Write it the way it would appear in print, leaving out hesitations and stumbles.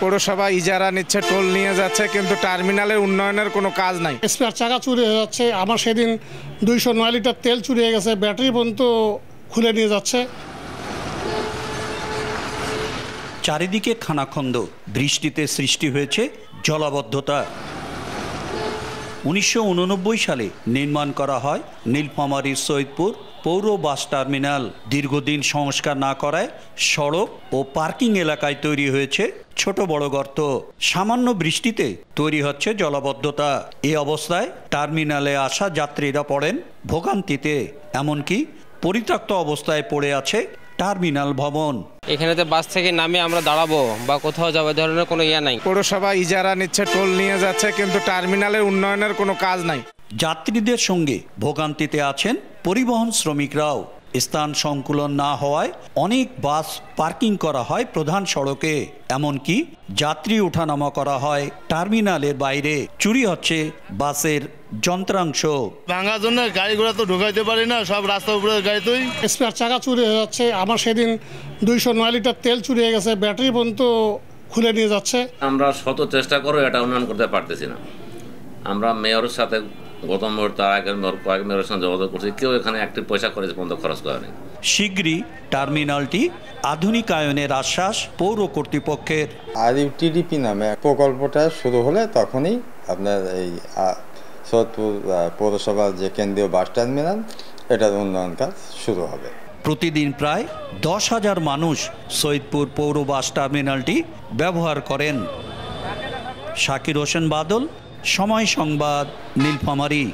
পৌরসভা ইজারা নিচ্ছে, টোল নিয়ে যাচ্ছে, কিন্তু টার্মিনালের উন্নয়নের কোনো কাজ নাই। স্পেয়ার চাকা চুরি হয়ে যাচ্ছে। আমার সেদিন 209 লিটার তেল চুরি হয়ে গেছে, ব্যাটারি পর্যন্ত খুলে নিয়ে যাচ্ছে। চারিদিকে খানাখন্দ, বৃষ্টিতে সৃষ্টি হয়েছে জলাবদ্ধতা। 1989 সালে নির্মাণ করা হয় নীলফামারীর সৈয়দপুর পৌর বাস টার্মিনাল। দীর্ঘদিন সংস্কার না করায় সড়ক ও পার্কিং এলাকায় তৈরি হয়েছে ছোট বড় গর্ত। সামান্য বৃষ্টিতে তৈরি হচ্ছে জলাবদ্ধতা। এই অবস্থায় টার্মিনালে আসা যাত্রীরা পড়েন ভোগান্তিতে। এমনকি পরিত্যক্ত অবস্থায় পড়ে আছে টার্মিনাল ভবন। এখানেতে বাস থেকে নামে আমরা দাঁড়াবো বা কোথাও যাবো ধরনের কোনো নাই। পৌরসভা ইজারা নিচ্ছে, টোল নিয়ে যাচ্ছে, কিন্তু টার্মিনালের উন্নয়নের কোনো কাজ নাই। যাত্রীদের সঙ্গে ভোগান্তিতে আছেন পরিবহন শ্রমিকরাও। স্থান সংকুলন না হওয়ায় অনেক বাস পার্কিং করা হয় প্রধান সড়কে। এমনকি যাত্রী ওঠানামা করা হয় টার্মিনালের বাইরে। চুরি হচ্ছে বাসের যন্ত্রাংশ। ভাঙার জন্য গাড়িগুলো তো ঢুকাইতে পারি না, সব রাস্তার উপরে গাড়ি তুই। স্পেয়ার চাকা চুরি হয়ে যাচ্ছে। আমার সেদিন 209 লিটার তেল চুরি হয়ে গেছে, ব্যাটারি পর্যন্ত খুলে নিয়ে যাচ্ছে। আমরা শত চেষ্টা করে এটা উন্নয়ন করতে পারতেছি না। আমরা মেয়রের সাথে গত মুহূর্তে আগের মেয়র কয়েক মেয়রের সঙ্গে যোগাযোগ করছি, কেউ এখানে একটি পয়সা করে পর্যন্ত খরচ করেনি। শীঘ্রই টার্মিনালটি আধুনিকায়নের আশ্বাস পৌর কর্তৃপক্ষের। RUTDP নামে প্রকল্পটা শুরু হলে তখনই আপনার এই সৈয়দপুর পৌরসভার যে কেন্দ্রীয় বাস টার্মিনাল, এটার উন্নয়ন কাজ শুরু হবে। প্রতিদিন প্রায় 10,000 মানুষ সৈয়দপুর পৌর বাস টার্মিনালটি ব্যবহার করেন। শাকির হোসেন বাদল, সময় সংবাদ, নীলফামারী।